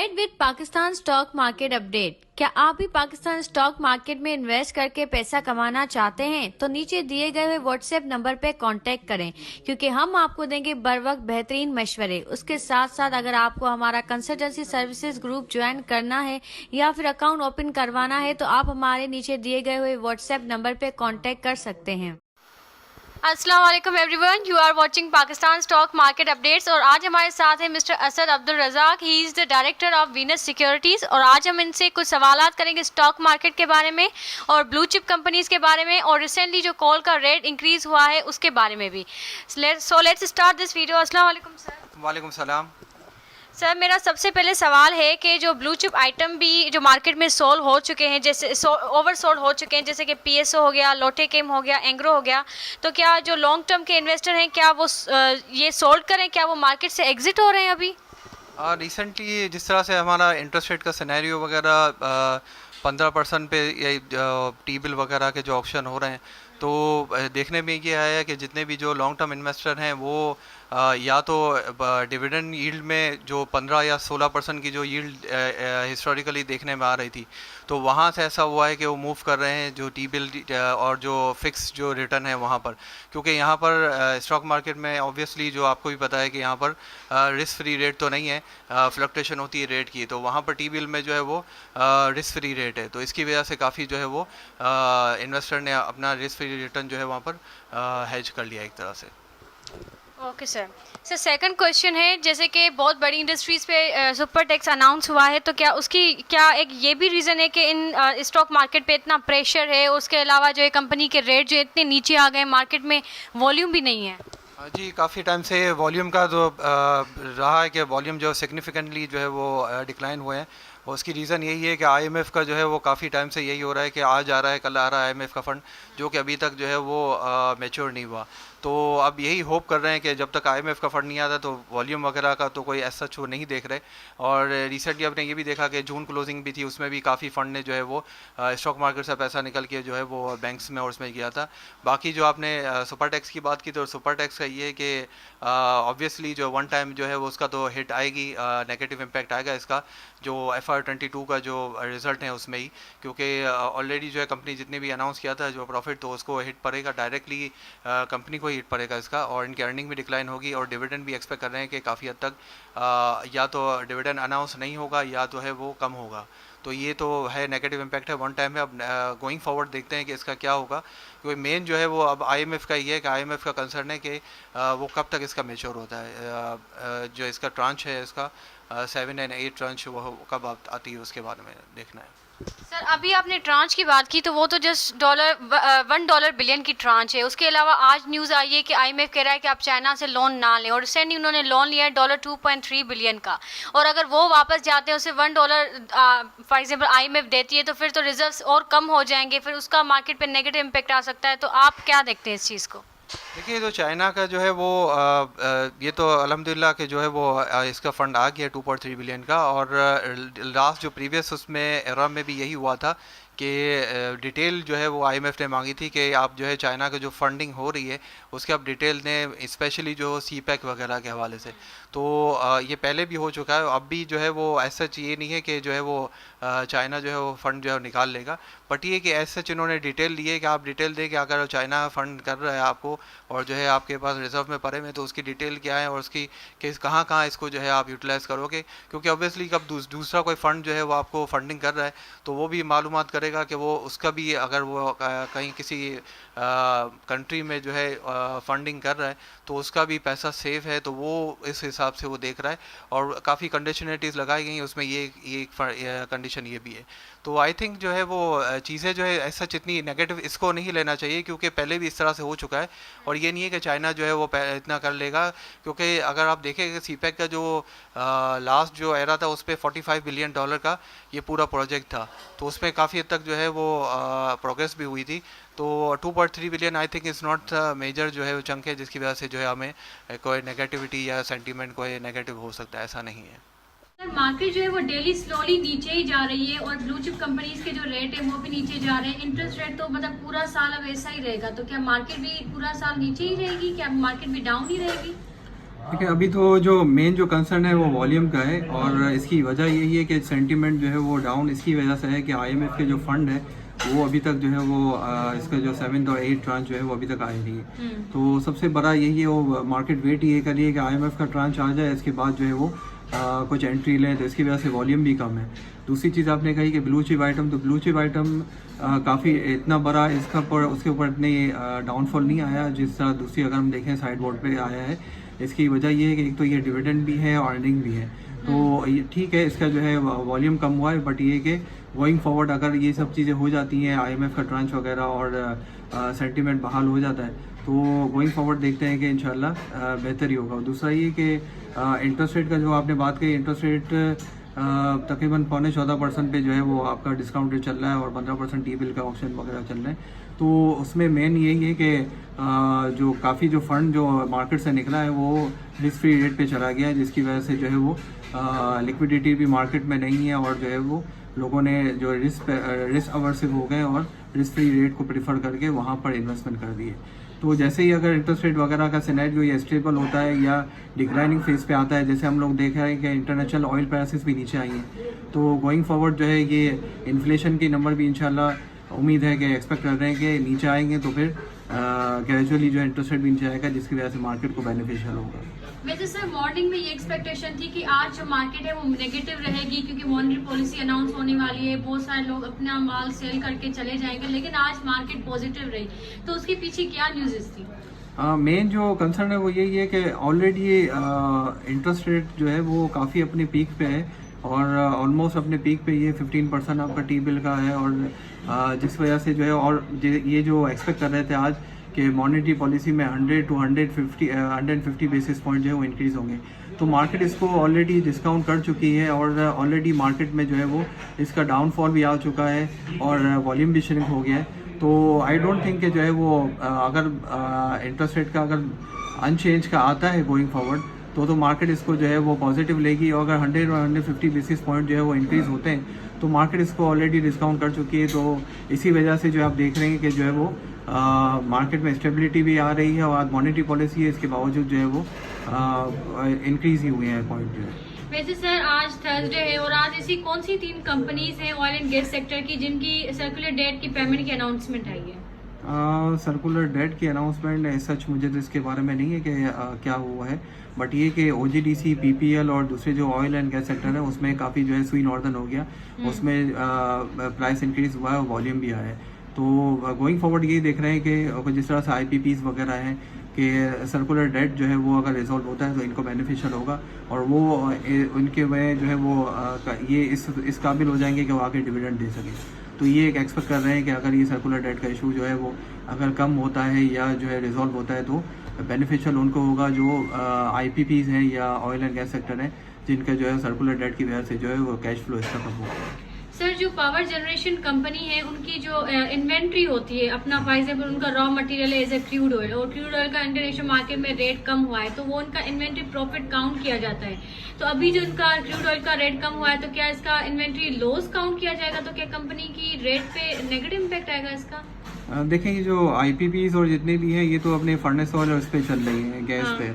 Trade with Pakistan stock market update. क्या आप भी पाकिस्तान स्टॉक मार्केट में इन्वेस्ट करके पैसा कमाना चाहते हैं तो नीचे दिए गए हुए व्हाट्सएप नंबर पे कांटेक्ट करें, क्योंकि हम आपको देंगे बर वक्त बेहतरीन मशवरे। उसके साथ साथ अगर आपको हमारा कंसल्टेंसी सर्विसेज ग्रुप ज्वाइन करना है या फिर अकाउंट ओपन करवाना है तो आप हमारे नीचे दिए गए हुए व्हाट्सएप नंबर पे कांटेक्ट कर सकते हैं। अस्सलाम वालेकुम everyone, you are watching Pakistan stock market updates और आज हमारे साथ है mister Asad Abdul Razzaq. He is the director of Venus Securities और आज हम इनसे कुछ सवालात करेंगे स्टॉक मार्केट के बारे में और ब्लू चिप कंपनीज़ के बारे में और रिसेंटली जो कॉल का रेट इंक्रीज़ हुआ है उसके बारे में भी। So let's start this video. अस्सलाम वालेकुम सर। वालेकुम सलाम। सर मेरा सबसे पहले सवाल है कि जो ब्लू चिप आइटम भी जो मार्केट में सोल्ड हो चुके हैं, जैसे ओवर सोल्ड हो चुके हैं, जैसे कि पीएसओ हो गया, लोटे केम हो गया, एंग्रो हो गया, तो क्या जो लॉन्ग टर्म के इन्वेस्टर हैं क्या वो ये सोल्ड करें, क्या वो मार्केट से एग्जिट हो रहे हैं अभी? रिसेंटली जिस तरह से हमारा इंटरेस्ट रेट का सिनेरियो वगैरह 15% पे टी बिल वगैरह के जो ऑप्शन हो रहे हैं, तो देखने में ये आया है कि जितने भी जो लॉन्ग टर्म इन्वेस्टर हैं वो या तो डिविडेंड यील्ड में जो 15 या 16% की जो यील्ड हिस्टोरिकली देखने में आ रही थी, तो वहाँ से ऐसा हुआ है कि वो मूव कर रहे हैं जो टी बिल और जो फिक्स जो रिटर्न है वहाँ पर, क्योंकि यहाँ पर स्टॉक मार्केट में ऑब्वियसली जो आपको भी पता है कि यहाँ पर रिस्क फ्री रेट तो नहीं है, फ्लक्चुएशन होती है रेट की, तो वहाँ पर टी बिल में जो है वो रिस्क फ्री रेट है, तो इसकी वजह से काफ़ी जो है वो इन्वेस्टर ने अपना रिस्क फ्री रिटर्न जो है वहाँ पर हेज कर लिया एक तरह से। Okay sir. Sir second question है, जैसे कि बहुत बड़ी इंडस्ट्रीज़ पे सुपर टैक्स अनाउंस हुआ है, तो क्या उसकी क्या एक ये भी रीज़न है कि इन स्टॉक मार्केट पे इतना प्रेशर है, उसके अलावा जो है कंपनी के रेट जो इतने नीचे आ गए, मार्केट में वॉल्यूम भी नहीं है? जी, काफ़ी टाइम से वॉल्यूम का जो रहा है कि वॉल्यूम जो सिग्निफिकेंटली जो है वो डिक्लाइन हुए हैं, और उसकी रीज़न यही है कि आईएमएफ का जो है वो काफ़ी टाइम से यही हो रहा है कि आज आ रहा है कल आ रहा है आईएमएफ का फंड, जो कि अभी तक जो है वो मैच्योर नहीं हुआ। तो अब यही होप कर रहे हैं कि जब तक आईएमएफ का फंड नहीं आता तो वॉल्यूम वगैरह का तो कोई ऐसा वो नहीं देख रहे। और रिसेंटली आपने ये भी देखा कि जून क्लोजिंग भी थी, उसमें भी काफ़ी फंड ने जो है वो स्टॉक मार्केट से पैसा निकल के जो है वो बैंक्स में और उसमें किया था। बाकी जो आपने सुपर टैक्स की बात की, तो सुपर टैक्स का ये है कि ऑब्वियसली जो वन टाइम जो है वो उसका तो हिट आएगी, नेगेटिव इम्पैक्ट आएगा इसका जो FY22 का जो रिज़ल्ट है उसमें ही, क्योंकि ऑलरेडी जो है कंपनी जितने भी अनाउंस किया था जो प्रॉफिट, तो उसको हिट पड़ेगा डायरेक्टली, कंपनी को ही हिट पड़ेगा इसका, और इनकी अर्निंग भी डिक्लाइन होगी और डिविडेंड भी एक्सपेक्ट कर रहे हैं कि काफ़ी हद तक या तो डिविडेंड अनाउंस नहीं होगा या तो है वो कम होगा। तो ये तो है नेगेटिव इम्पैक्ट है वन टाइम है। अब गोइंग फॉरवर्ड देखते हैं कि इसका क्या होगा, क्योंकि मेन जो है वो अब आईएमएफ का ये है कि आईएमएफ का कंसर्न है कि वो कब तक इसका मेच्योर होता है, जो इसका ट्रांच है इसका 7 और 8 ट्रांच वो कब आती है उसके बारे में देखना है। सर अभी आपने ट्रांच की बात की, तो वो तो जस्ट $1 बिलियन की ट्रांच है। उसके अलावा आज न्यूज़ आई है कि आईएमएफ कह रहा है कि आप चाइना से लोन ना लें, और रिसेंटली उन्होंने लोन लिया है $2.3 बिलियन का, और अगर वो वापस जाते हैं उसे $1 फॉर एग्जांपल आईएमएफ देती है तो फिर तो रिजर्व्स और कम हो जाएंगे, फिर उसका मार्केट पे नेगेटिव इम्पैक्ट आ सकता है। तो आप क्या देखते हैं इस चीज़ को? देखिए, तो चाइना का जो है वो ये तो अल्हम्दुलिल्लाह के जो है वो इसका फ़ंड आ गया 2.3 बिलियन का, और लास्ट जो प्रीवियस उसमें एरा में भी यही हुआ था कि डिटेल जो है वो आईएमएफ ने मांगी थी कि आप जो है चाइना का जो फंडिंग हो रही है उसके आप डिटेल ने, स्पेशली जो सीपैक वगैरह के हवाले से, तो ये पहले भी हो चुका है। अब भी जो है वो ऐसा ये नहीं है कि जो है वो चाइना जो है वो फ़ंड जो है निकाल लेगा, बट ये कि ऐसा इन्होंने डिटेल ली है कि आप डिटेल दें कि अगर चाइना फ़ंड कर रहा है आपको और जो है आपके पास रिजर्व में पड़े में, तो उसकी डिटेल क्या है और उसकी केस कहाँ कहाँ इसको जो है आप यूटिलाइज़ करोगे, क्योंकि ऑब्वियसली कब दूसरा कोई फ़ंड जो है वो आपको फंडिंग कर रहा है तो वो भी मालूमात करेगा कि वो उसका भी अगर वो कहीं किसी कंट्री में जो है फंडिंग कर रहा है तो उसका भी पैसा सेफ है, तो वो इस हिसाब से वो देख रहा है, और काफ़ी कंडीशनलिटीज़ लगाई गई हैं उसमें, ये कंडीशन ये भी है। तो आई थिंक जो है वो चीज़ें जो है ऐसा इतनी नेगेटिव इसको नहीं लेना चाहिए, क्योंकि पहले भी इस तरह से हो चुका है, और ये नहीं है कि चाइना जो है वो इतना कर लेगा, क्योंकि अगर आप देखें कि सीपैक का जो लास्ट जो एरा था उस पर $45 बिलियन का ये पूरा प्रोजेक्ट था, तो उसमें काफ़ी हद तक जो है वो प्रोग्रेस भी हुई थी। तो 2.3 billion I think is not major जो है वो चंक है जिसकी वजह से जो है हमें कोई नेगेटिविटी या सेंटीमेंट कोई नेगेटिव हो सकता है, ऐसा नहीं है। सर मार्केट जो है वो डेली स्लोली नीचे ही जा रही है, और ब्लू चिप कंपनीज के जो रेट है वो भी नीचे जा रहे हैं। इंटरेस्ट रेट तो मतलब पूरा साल अब ऐसा ही रहेगा, तो क्या मार्केट भी पूरा साल नीचे ही रहेगी, क्या मार्केट भी डाउन ही रहेगी? देखिए अभी तो जो मेन जो कंसर्न है वो वॉल्यूम का है, और इसकी वजह यही है कि सेंटीमेंट जो है वो डाउन इसकी वजह से है कि आईएमएफ के जो फंड है वो अभी तक जो है वो इसका जो 7th और 8th ट्रांच जो है वो अभी तक आए नहीं है। तो सबसे बड़ा यही है, वो मार्केट वेट ये कर रही है कि आईएमएफ का ट्रांच आ जाए, इसके बाद जो है वो कुछ एंट्री लें, तो इसकी वजह से वॉल्यूम भी कम है। दूसरी चीज़ आपने कही कि ब्लू चिप आइटम, तो ब्लू चिप आइटम काफ़ी इतना बड़ा इसका पर उसके ऊपर इतनी डाउनफॉल नहीं आया जिस तरह दूसरी अगर हम देखें साइड बोर्ड पे आया है। इसकी वजह ये है कि एक तो ये डिविडेंड भी है और अर्निंग भी है, तो ये ठीक है, इसका जो है वॉल्यूम कम हुआ है, बट ये कि गोइंग फॉरवर्ड अगर ये सब चीज़ें हो जाती हैं, आईएमएफ का ट्रांच वगैरह और सेंटीमेंट बहाल हो जाता है, तो गोइंग फॉरवर्ड देखते हैं कि इंशाल्लाह बेहतर ही होगा। और दूसरा ये कि इंटरेस्ट रेट का जो आपने बात की, इंटरेस्ट रेट तकरीबन 14.25% पे जो है वो आपका डिस्काउंट रेट चल रहा है और 15% टी बिल का ऑप्शन वगैरह चल रहे हैं। तो उसमें मेन यही है कि जो काफ़ी जो फंड जो मार्केट से निकला है वो रिस्क फ्री रेट पे चला गया है, जिसकी वजह से जो है वो लिक्विडिटी भी मार्केट में नहीं है, और जो है वो लोगों ने जो रिस्क अवर्सिव हो गए और रिस्क फ्री रेट को प्रीफर करके वहाँ पर इन्वेस्टमेंट कर दिए। तो जैसे ही अगर इंटरेस्ट रेट वगैरह का सिनेरियो या स्टेबल होता है या डिक्लाइनिंग फेज पे आता है, जैसे हम लोग देख रहे हैं कि इंटरनेशनल ऑयल प्राइसेस भी नीचे आई हैं, तो गोइंग फॉरवर्ड जो है ये इन्फ्लेशन के नंबर भी इंशाल्लाह उम्मीद है कि एक्सपेक्ट कर रहे हैं कि नीचे आएंगे, तो फिर ग्रेजुअली जो इंटरेस्ट रेट भी नीचे आएगा, जिसकी वजह से मार्केट को बेनिफिशियल होगा। वैसे सर मॉर्निंग में ये एक्सपेक्टेशन थी कि आज जो मार्केट है वो नेगेटिव रहेगी क्योंकि मॉनेटरी पॉलिसी अनाउंस होने वाली है, बहुत सारे लोग अपना माल सेल करके चले जाएंगे, लेकिन आज मार्केट पॉजिटिव रही, तो उसके पीछे क्या न्यूज़ थी? मेन जो कंसर्न है वो यही है कि ऑलरेडी ये इंटरेस्ट रेट जो है वो काफ़ी अपने पीक पे है, और ऑलमोस्ट अपने पीक पे ये 15% आपका टी बिल का है, और जिस वजह से जो है, और ये जो एक्सपेक्ट कर रहे थे आज कि मॉनेटरी पॉलिसी में 100 to 150 बेसिस पॉइंट जो है वो इंक्रीज़ होंगे, तो मार्केट इसको ऑलरेडी डिस्काउंट कर चुकी है, और ऑलरेडी मार्केट में जो है वो इसका डाउनफॉल भी आ चुका है और वॉल्यूम भी श्रिंक हो गया है। तो आई डोंट थिंक कि जो है वो अगर इंटरेस्ट रेट का अगर अनचेंज का आता है गोइंग फॉरवर्ड, तो मार्केट इसको जो है वो पॉजिटिव लेगी, और अगर 100 और 150 बेसिस पॉइंट जो है वो इंक्रीज़ होते हैं, तो मार्केट इसको ऑलरेडी डिस्काउंट कर चुकी है। तो इसी वजह से जो आप देख रहे हैं कि जो है वो मार्केट में स्टेबिलिटी भी आ रही है, और आज मॉनेटरी पॉलिसी है, इसके बावजूद जो है वो इंक्रीज़ ही हुए हैं पॉइंट जो है। वैसे सर आज थर्सडे है और आज ऐसी कौन सी 3 कंपनीज हैं ऑयल एंड गैस सेक्टर की जिनकी सर्कुलर डेट की पेमेंट की अनाउंसमेंट आई है? सर्कुलर डेट की अनाउंसमेंट सच मुझे तो इसके बारे में नहीं है कि क्या हुआ है, बट ये कि OGDC, PPL और दूसरे जो ऑयल एंड गैस सेक्टर है उसमें काफ़ी जो है सुई नॉर्दर्न हो गया, उसमें प्राइस इंक्रीज़ हुआ है और वॉल्यूम भी आया है। तो गोइंग फॉरवर्ड यही देख रहे हैं कि जिस तरह से IPPs वगैरह हैं कि सर्कुलर डेट जो है वो अगर रिजॉल्व होता है तो इनको बेनिफिशियल होगा, और वो उनके वजह जो है वो ये इस काबिल हो जाएंगे कि वो आगे डिविडेंड दे सकें। तो ये एक एक्सपेक्ट कर रहे हैं कि अगर ये सर्कुलर डेट का इशू जो है वो अगर कम होता है या जो है रिजॉल्व होता है, तो बेनिफिशियल उनको होगा जो IPPs हैं या ऑयल एंड गैस सेक्टर हैं, जिनका जो है सर्कुलर डेट की वजह से जो है वो कैश फ्लो इसका कम होगा। सर जो पावर जनरेशन कंपनी है उनकी जो इन्वेंट्री होती है अपना, फॉर एग्जाम्पल उनका रॉ मटेरियल है एज ए क्रूड ऑयल, और क्रूड ऑयल का इंटरनेशनल मार्केट में रेट कम हुआ है, तो वो उनका इन्वेंट्री प्रॉफिट काउंट किया जाता है। तो अभी जो उनका क्रूड ऑयल का रेट कम हुआ है, तो क्या इसका इन्वेंट्री लॉस काउंट किया जाएगा? तो क्या कंपनी की रेट पे नेगेटिव इम्पैक्ट आएगा इसका? देखें ये जो IPPs और जितने भी हैं ये तो अपने फर्नेस ऑयल और इस पे चल रही हैं, गैस पे,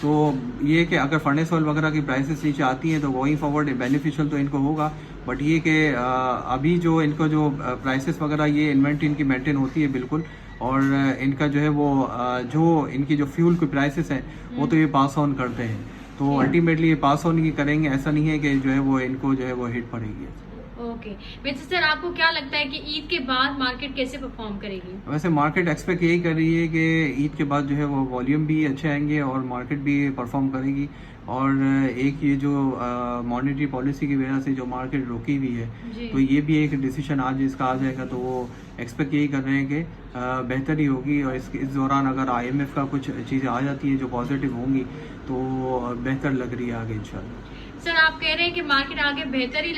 तो ये कि अगर फर्नेस ऑयल वगैरह की प्राइसेस नीचे आती हैं तो गोइंग फॉरवर्ड बेनिफिशियल तो इनको होगा, बट ये कि अभी जो इनको जो प्राइसेस वगैरह ये इन्वेंट्री इनकी मेंटेन होती है बिल्कुल, और इनका जो है वो जो इनकी जो फ्यूल की प्राइसेस हैं वो तो ये पास ऑन करते हैं, तो अल्टीमेटली ये पास ऑन ही करेंगे, ऐसा नहीं है कि जो है वो इनको जो है वो हिट पड़ेगी। ओके वैसे सर आपको क्या लगता है कि ईद के बाद मार्केट कैसे परफॉर्म करेगी? वैसे मार्केट एक्सपेक्ट यही कर रही है कि ईद के बाद जो है वो वॉल्यूम भी अच्छे आएंगे और मार्केट भी परफॉर्म करेगी, और एक ये जो मॉनेटरी पॉलिसी की वजह से जो मार्केट रुकी हुई है, तो ये भी एक डिसीजन आज इसका आ जाएगा, तो वो एक्सपेक्ट यही कर रहे हैं कि बेहतर ही होगी, और इस दौरान अगर IMF का कुछ चीज़ें आ जाती हैं जो पॉजिटिव होंगी तो बेहतर लग रही है आगे इंशाल्लाह। सर आप कह रहे हैं कि मार्केट आगे बेहतर ही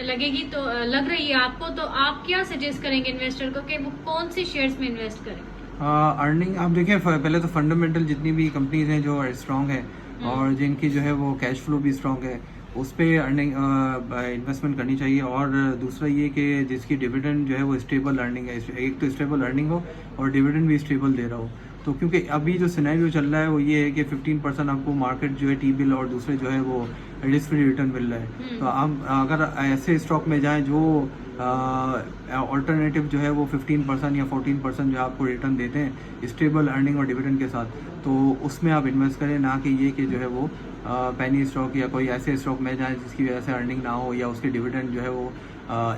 लगेगी, तो लग रही है आपको, तो आप क्या सजेस्ट करेंगे इन्वेस्टर को कि वो कौन से शेयर्स में इन्वेस्ट करें? अर्निंग आप देखें, पहले तो फंडामेंटल जितनी भी कंपनीज हैं जो स्ट्रांग है और जिनकी जो है वो कैश फ्लो भी स्ट्रांग है, उस पर अर्निंग इन्वेस्टमेंट करनी चाहिए। और दूसरा ये कि जिसकी डिविडेंड जो है वो स्टेबल अर्निंग है, एक तो स्टेबल अर्निंग हो और डिविडेंड भी स्टेबल दे रहा हो, तो क्योंकि अभी जो सिनेरियो चल रहा है वो ये है कि 15% आपको मार्केट जो है टी बिल और दूसरे जो है वो रिस्क फ्री रिटर्न मिल रहा है। तो आप अगर ऐसे स्टॉक में जाएं जो ऑल्टरनेटिव जो है वो 15% या 14% जो आपको रिटर्न देते हैं स्टेबल अर्निंग और डिविडेंड के साथ, तो उसमें आप इन्वेस्ट करें, ना कि ये कि जो है वो पेनी स्टॉक या कोई ऐसे स्टॉक में जाएं जिसकी वजह से अर्निंग ना हो या उसके डिविडेंड जो है वो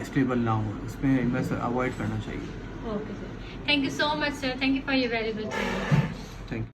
स्टेबल ना हो, उसमें इन्वेस्ट अवॉइड करना चाहिए। Okay sir, thank you so much sir, thank you for your valuable time. Thank you.